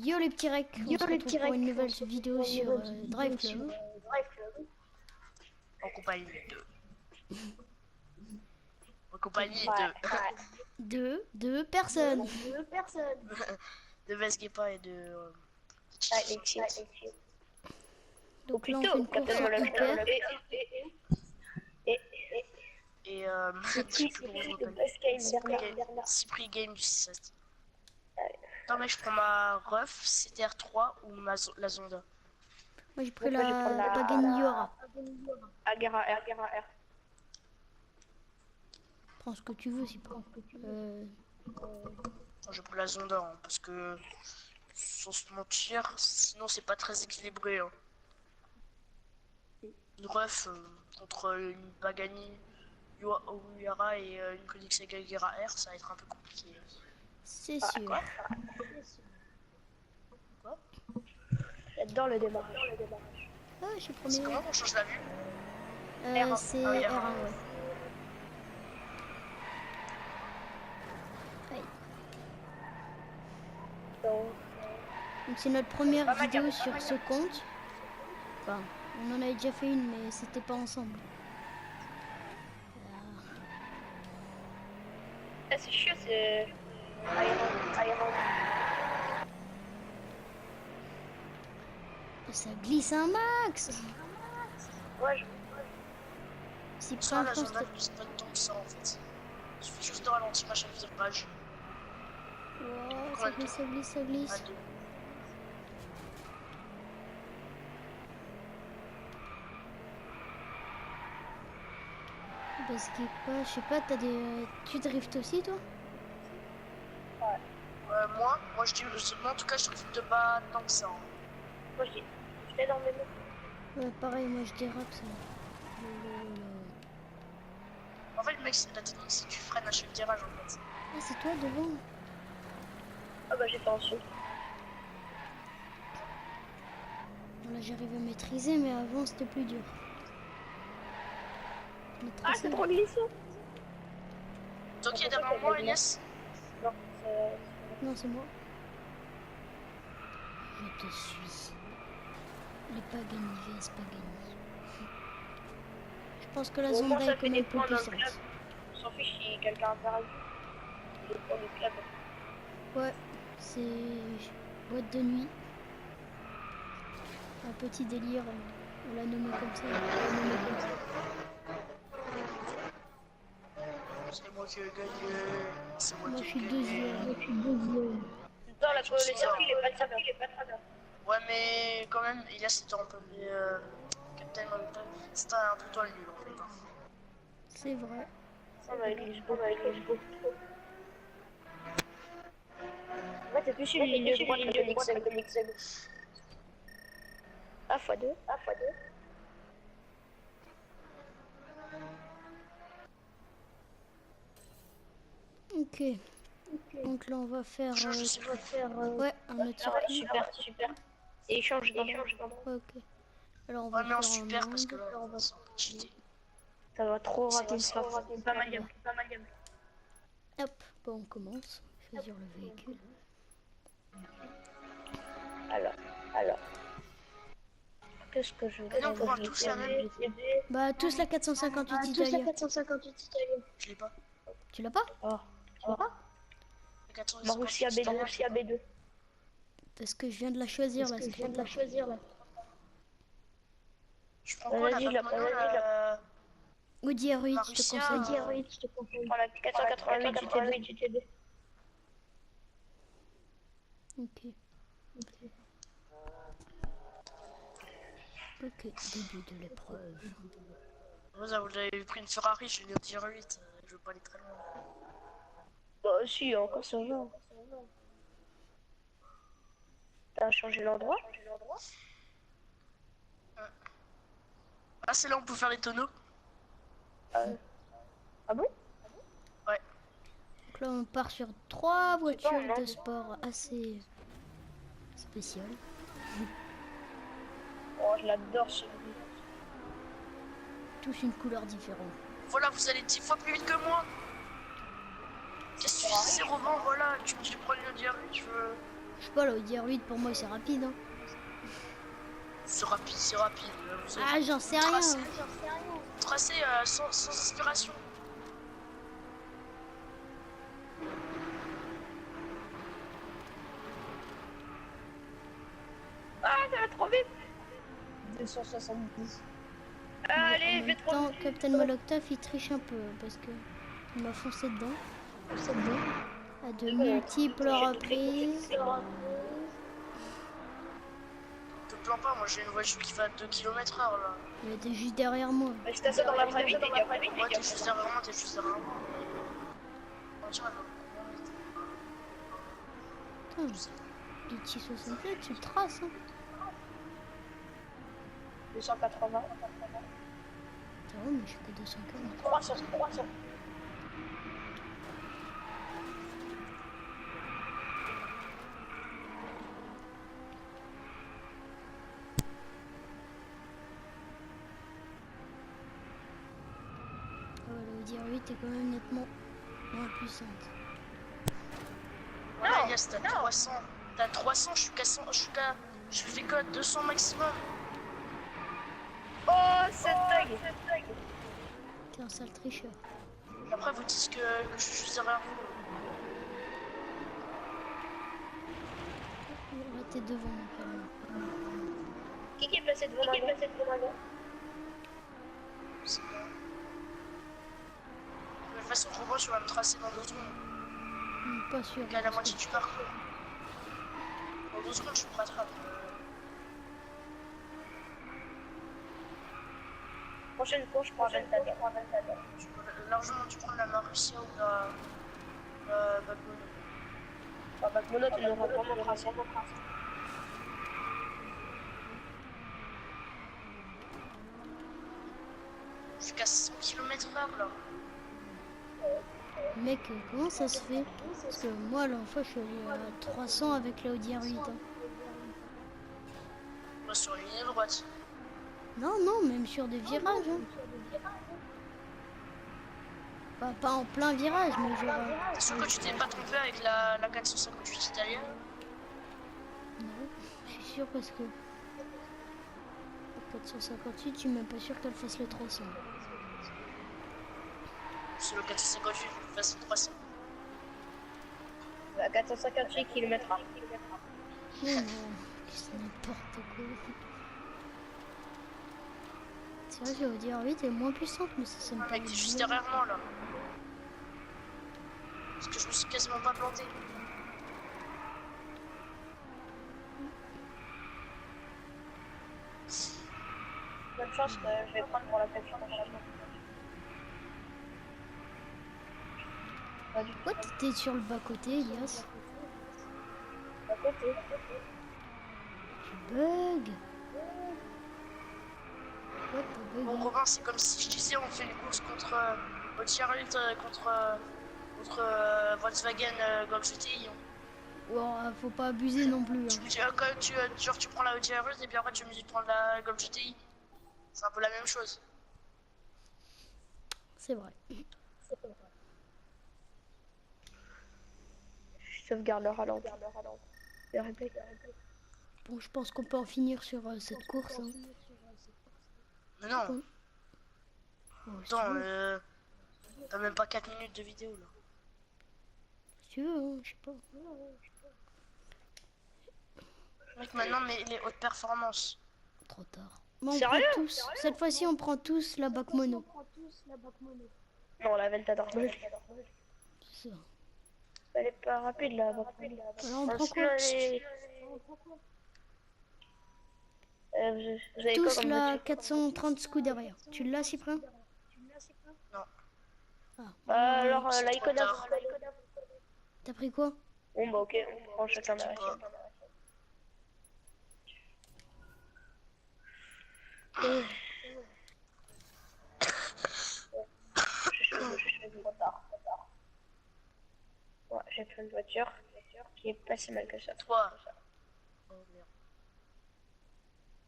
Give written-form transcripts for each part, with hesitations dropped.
Yo les petits recs, on se retrouve pour une nouvelle vidéo sur Drive Club. En compagnie de... En compagnie Deux personnes. de Vesgepa et de... Donc là on fait une course en hyper. Et Cyprien Games. Attends mec, je prends ma ref, CTR3 ou la Zonda. Moi j'ai pris la Pagani Yora. Agera R. Prends ce que tu veux si pas. J'ai pris la Zonda hein, parce que sans se mentir, sinon c'est pas très équilibré. Hein. Une ref contre une Pagani Yora et une Koenigsegg Agera R, ça va être un peu compliqué. C'est sûr. Quoi? J'adore le démarrage. Ah, je suis C'est premier. comment qu'on change la vue? C'est Ah oui, R1, R1. ouais. Aïe. Donc c'est notre première vidéo sur ce compte. Enfin, on en avait déjà fait une, mais c'était pas ensemble. Ah, c'est chiant, c'est... Iron. Ça glisse un max. Ouais, Si Ça, pas, la je pense Zonda que... glisse pas tant que ça en fait. Il suffit juste de ralentir ma chaîne de virage. Wow, ça glisse. À deux. Parce que pas, je sais pas, t'as des... Tu drifts aussi toi? Moi je dis, moi en tout cas je drift pas tant que ça. Hein. moi je fais énormément. Ouais, pareil, moi je dérape ça. En fait mec, la technique c'est que tu freines à chaque virage en fait. Ah, c'est toi devant? Ah bah j'ai fait en dessous. Là j'arrive à maîtriser, mais avant c'était plus dur. Ah, c'est trop glissant. Toi qui es derrière moi, Agnès? Non, Non, c'est moi. Je te suis. Les Pagani vs Pagani. Je pense que la Bon, Zonda ça est fait quand des même plus points dans le puissante. club. On s'en fiche si quelqu'un a perdu. Les points du club. Ouais, c'est boîte de nuit. Un petit délire, on l'a nommé comme ça. C'est moi qui ai gagné. C'est moi Moi je qui ai suis gagné. deuxième. Non, le circuit il est pas très bien. Ouais mais quand même, Elias c'était un peu... Captain Mountain, c'était un peu toi le nul en fait. Hein. C'est vrai. Ça va, il glisse beaucoup trop. En fait, c'est plus une ligne droite que Koenigsegg. A x2. Ok. Donc là on va faire... Je sais pas. Ouais, un autre circuit. Super. Et il change d'endroit. Ouais, ok. Alors on Ouais va mais en faire super un parce que monde. là, on va s'en cheater. Ça va trop rapide. C'est Pas mal game. Hop, bon, on commence. Choisir le véhicule. Alors. Qu'est-ce que je Et non, on prend tous la même. Bah tous la 458 Italia. Je l'ai pas. Tu l'as pas? La 458. Marussia B2. Parce que je viens de la choisir là. Je prends quoi la Batman? Audi R8, je te Marussia, conseille. Je prends la 488 GT2. Ok. Ok, début de l'épreuve. Vous avez pris une Ferrari, j'ai une Audi R8. Je veux pas aller très loin. Bah si, encore ça va. T'as changé l'endroit? Ah c'est là où on peut faire les tonneaux. Ah bon? Ouais. Donc là on part sur 3 voitures de sport assez spéciales. Oh, je l'adore ce jeu. Tous une couleur différente. Voilà, vous allez 10 fois plus vite que moi. Qu'est-ce que tu dis, 0,20, voilà, tu me dis prends une Audi R8, je veux... Je sais pas, la Audi R8 pour moi c'est rapide. Hein. C'est rapide, c'est rapide. Vous Ah, j'en sais rien. tracez, tracez sans inspiration. Ah, ça va trop vite. 270. Allez, je vais trop Tant vite. Captain Molotov il triche un peu parce que il m'a foncé dedans. À de multiples reprises. Te plains pas, moi j'ai une voiture qui va à 2 km/h là. Il était juste derrière moi. Mais je t'assure dans la vraie vie, les gars. Ouais, t'es juste derrière moi, t'es juste derrière moi. La voiture elle va combien vite? Putain, les petits 67, tu le traces. Hein. 280. T'as vrai, mais je suis que 240. 300. Ah ouais, la Audi R8 est quand même nettement moins puissante. Voilà, Elias, t'as 300. T'as 300, je suis qu'à 100, je fais que 200 maximum. Oh, cette tag. T'es un sale tricheur. Après, vous dites que je suis juste derrière vous. Là, t'es devant moi, carrément. Qui est placé devant moi? C'est bon. De toute façon, pour moi, je vais me tracer dans 2 secondes. Pas sûr. À la moitié du parcours. Dans 2 secondes, je me rattrape. Prochaine fois, je prends un Ventador. Tu peux largement tu prends la Marussia ou la Batman. Ah, bah, Mono, tu n'auras pas mon tracé. Je suis qu'à 100 km/h là. Mec, comment ça se fait? Parce que moi, la fois, je suis allé à 300 avec la Audi R8. Hein. Moi, sur une ligne droite. Non, même sur des virages. Hein. Pas en plein virage, mais genre... T'es sûr que tu t'es pas trompé avec la 458 italienne? Non, je suis sûr parce que... La 458, je suis même pas sûr qu'elle fasse le 300. C'est le 458 qui fasse 300. À 458 km/h. Non, c'est n'importe quoi. C'est vrai que la Audi R8 est moins puissante, mais ça me Ah, paraît mec, t'es juste bien. derrière moi là. Parce que je me suis quasiment pas planté. Bonne chance que je vais prendre pour la plateforme. Pourquoi t'étais sur le bas-côté, Elias? À côté. Bug. Pourquoi t'as Bon, bugué? Robin, c'est comme si je disais on fait une course contre Charlotte contre Volkswagen Golf GTI. Oh, faut pas abuser non plus. Hein. Tu prends la Audi R8 et puis après tu me dis de prendre la Golf GTI. C'est un peu la même chose. C'est vrai. Je sauvegarde le ralenti. Le replay. Bon, je pense qu'on peut en finir sur cette course. Hein. Mais non, Bon. Oh, si attends, tu veux, t'as même pas 4 minutes de vidéo là. si tu veux hein, je sais pas. Mec, maintenant, mais les hautes performances. Trop tard. Bon, on Sérieux? prend tous. Cette fois-ci, on prend tous la bac mono. Non, la Ventador. C'est ça. Elle est pas rapide là. Alors, on prend quoi? Vous avez quoi Tous comme la voiture? 430 scouts derrière. Tu l'as, Cyprien? Non. Ah, Alors, la trop Icoda. tard. t'as pris quoi? Bon, bah, ok, on prend chacun la Pas. Ouais, j'ai pris une voiture qui est pas si mal que ça. Toi. Oh merde.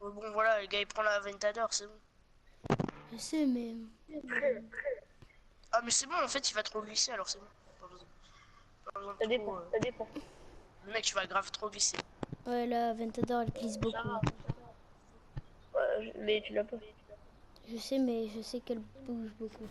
Bon, voilà, le gars il prend la Aventador, c'est bon. Je sais, mais... Ah, mais c'est bon, en fait, il va trop glisser alors c'est bon. Pas besoin Ça de dépend, trop, ça dépend. Le mec, tu vas grave trop glisser. Ouais, la Ventador, elle glisse Ça beaucoup. va. Ouais, mais tu l'as pas. Je sais, mais je sais qu'elle bouge beaucoup.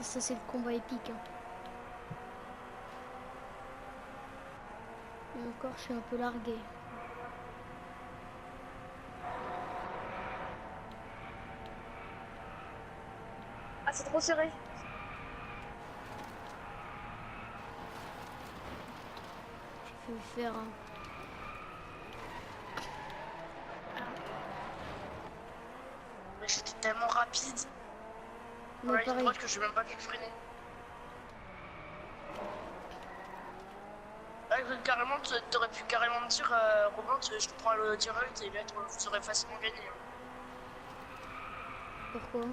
Ça c'est le combat épique. Hein. Et encore, je suis un peu largué. Ah, c'est trop serré. J'ai fait faire un... Mais j'étais tellement rapide. Mais Ouais, il pareil, droite que je vais même pas pu freiner. Ouais, carrément, t'aurais pu carrément me dire, Robin, je te prends le direct et là, vous aurez facilement gagné. Hein. pourquoi?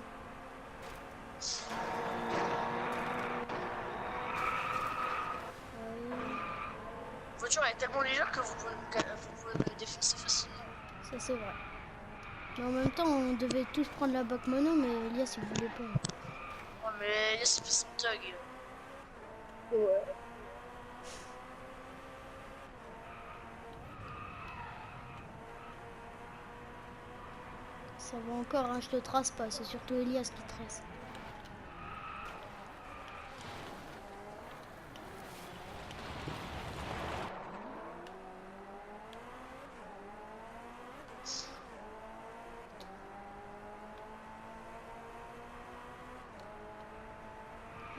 La voiture elle est tellement légère que vous pouvez me défoncer facilement. Ça c'est vrai. Mais en même temps, on devait tous prendre la bac mono, mais Elias il voulait pas. Ouais, mais là, c'est fait son tug. Ouais. Ça va encore, hein, je te trace pas, c'est surtout Elias qui trace.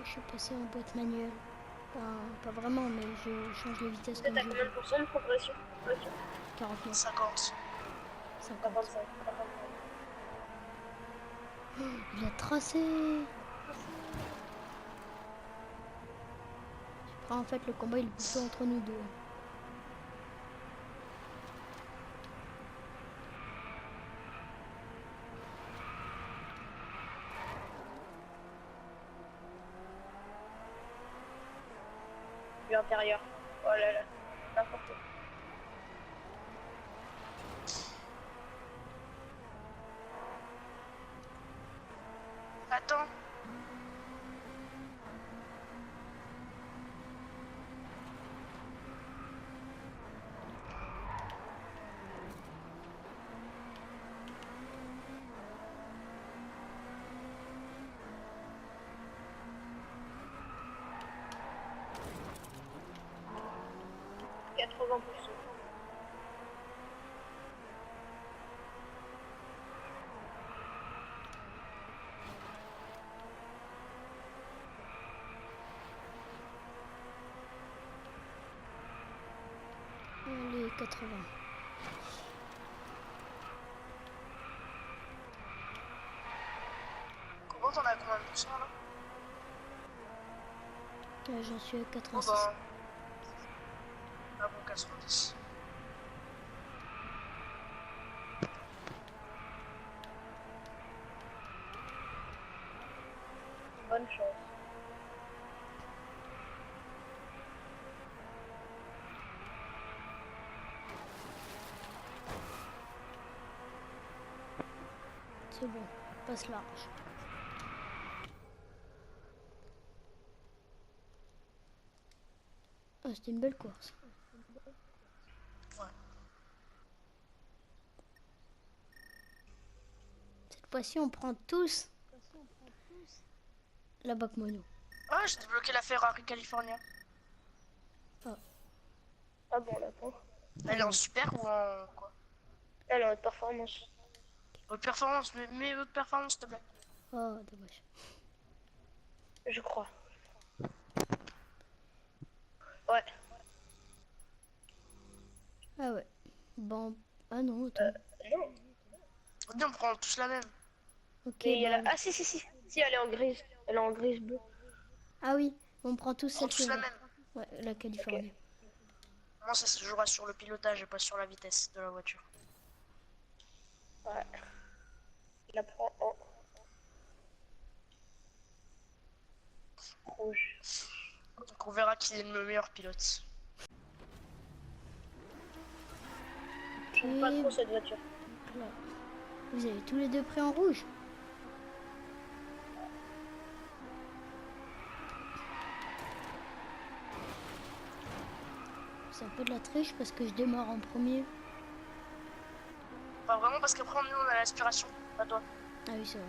Je suis passé en boîte manuelle. Enfin, pas vraiment, mais je change les vitesses T'as comme je combien veux. de pourcents de progression? 49, 50. 50. 55. Il a tracé. Après, en fait, le combat il est plutôt entre nous deux. Du intérieur. Oh là là. N'importe quoi. Attends. « 80%. Allez, 80. Comment t'en as combien de pourcents là? J'en suis à Oh 86. bah. Ah bon, 90. Bonne chance. C'est bon, passe large. Ah, c'était une belle course. Ouais. Cette fois-ci, on prend tous la bac mono. Ah, j'ai débloqué la Ferrari California. Ah bon, là, bon. Elle est en super ou en quoi? Elle est en haute performance. Haute performance, mais haute performance, s'il te plaît. Oh, dommage. Je crois. Ouais. Ah ouais. Bon. Ah non, attends. Non. Dis, on prend tous la même. Ok, Mais elle bah a... oui. Ah si, si, si. Si, elle est en grise. Elle est en grise bleue. Ah oui, on prend tous On prend celle-ci tous la alors. même. Ouais, la Californie. Moi, ça se jouera sur le pilotage et pas sur la vitesse de la voiture. Ouais. Je la prends en rouge. Donc on verra qui est le meilleur pilote. J'aime pas trop cette voiture. Là. Vous avez tous les deux pris en rouge. C'est un peu de la triche parce que je démarre en premier. Pas vraiment parce qu'après nous on a l'aspiration, pas toi. Ah oui, c'est vrai.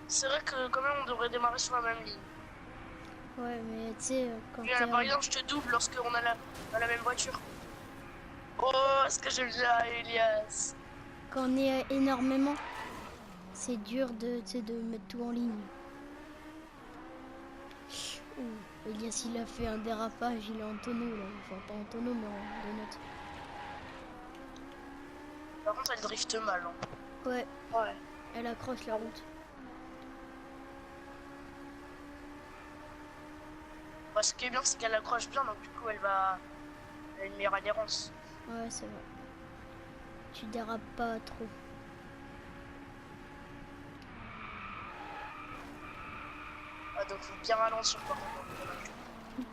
C'est vrai que quand même on devrait démarrer sur la même ligne. Ouais, mais tu sais, quand Puis, par exemple, je te double lorsqu'on a la même voiture. Oh, est-ce que j'aime bien Elias? quand on est énormément, c'est dur de, tu sais, de mettre tout en ligne. Ouh, Elias, il a fait un dérapage, il est en tonneau là. Enfin, pas en tonneau, mais en donut. Par contre, elle drifte mal. Hein. Ouais, Ouais. elle accroche la route. Bah, ce qui est bien, c'est qu'elle accroche bien, donc du coup, elle a une meilleure adhérence. Ouais, c'est vrai. Tu dérapes pas trop. Ah, donc faut bien ralentir par contre.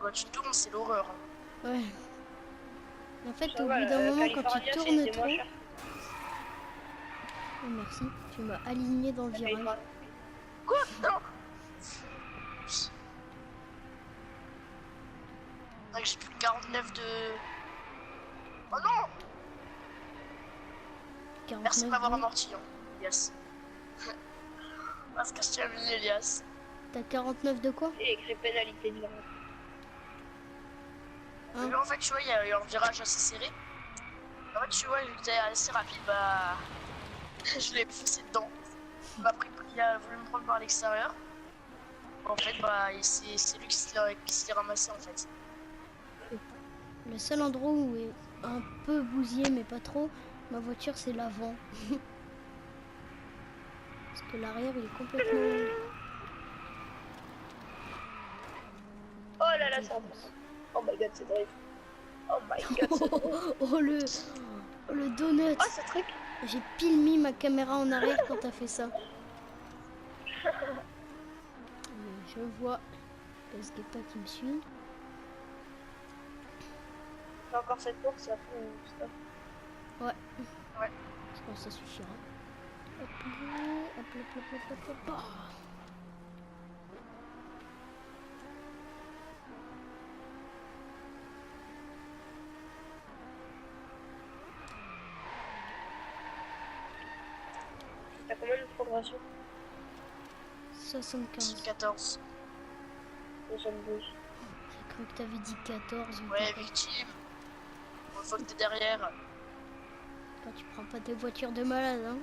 Quand tu tournes, c'est l'horreur. Hein. Ouais. En fait, Ça au va, bout d'un moment, quand tu California, tournes c'est trop... moins cher. Oh, merci, tu m'as aligné dans le virage. Quoi? Non. Ouais, j'ai plus que 49 de... Oh non! 49 Merci de m'avoir de... amorti, hein, Elias. Parce que je t'ai mis Elias. T'as 49 de quoi? Et écrit pénalité de virage. Hein? Mais en fait, tu vois, il y a eu un virage assez serré. En fait, tu vois, vu que t'es assez rapide, bah... je l'ai poussé dedans. Il a voulu me prendre par l'extérieur. En fait, bah, c'est lui qui s'est ramassé, en fait. Le seul endroit où est un peu bousillé, mais pas trop, ma voiture, c'est l'avant. Parce que l'arrière, il est complètement... Oh là là, ça avance. Oh my god, c'est drift. Oh my god, c'est drift. Oh, le donut. Oh, ce truc. J'ai pile mis ma caméra en arrière quand t'as fait ça. Je vois Pesgueta qui me suit. J'ai encore cette course, et après, stop. Ouais. Ouais. Je pense que ça suffira. Hop, hop, hop, hop, hop, hop, hop. T'as combien de progression? 75. 14. 72. J'ai cru que t'avais dit 14. ou Ouais, pas. victime. Une fois que t'es derrière. Toi, tu prends pas des voitures de malade, hein?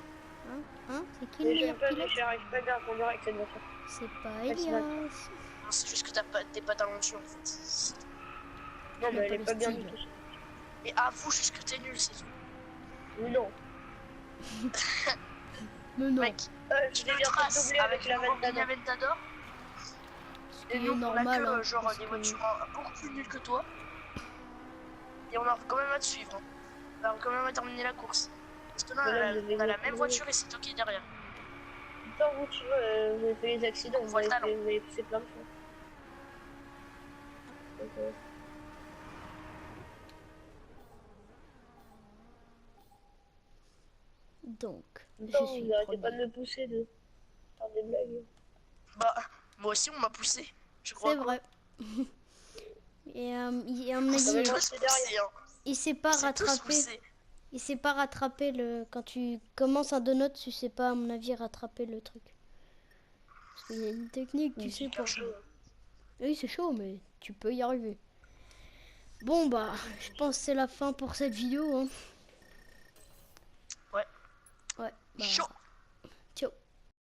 Hein? C'est qui le Mais meilleur j'aime pas, pilote? j'arrive pas bien à conduire avec cette voiture. C'est pas Ouais, c'est Elias. Non, c'est juste que t'es pas talentueux, en fait. Non, Tu mais as elle pas est le pas bien style. du tout. Et avoue juste que t'es nul, c'est tout. Mais non. Mais non. Mec, Je tu vais le bientôt traces doubler avec la Lamborghini Aventador. Aventador. Ce Et qui nous, est on a normal. que Hein, genre parce des que- voitures beaucoup plus nulles que toi. Et on arrive quand même à te suivre. Hein. On arrive quand même à terminer la course. Parce que là, on a la même voiture et c'est toi qui est derrière. Tant vous, tu vois, vous avez fait les accidents, On vous voit le avez, talent. vous avez poussé plein de fois. Donc, Donc, en même je temps, suis vous arrêtez pas premier. de me pousser, de faire des blagues. Bah, moi aussi, on m'a poussé. Je crois. C'est vrai. Et à mon On avis, s'est moi, tous c'est poussé. Hein. il s'est On pas s'est tous rattrapé. poussé. Il sait pas rattraper le. Quand tu commences un donut, tu sais pas, à mon avis, rattraper le truc. Parce qu'il y a une technique, tu sais, Super pour. chaud. Oui, c'est chaud, mais tu peux y arriver. Bon, bah, je pense que c'est la fin pour cette vidéo. Hein. Ouais. Ouais, bah, Chaud.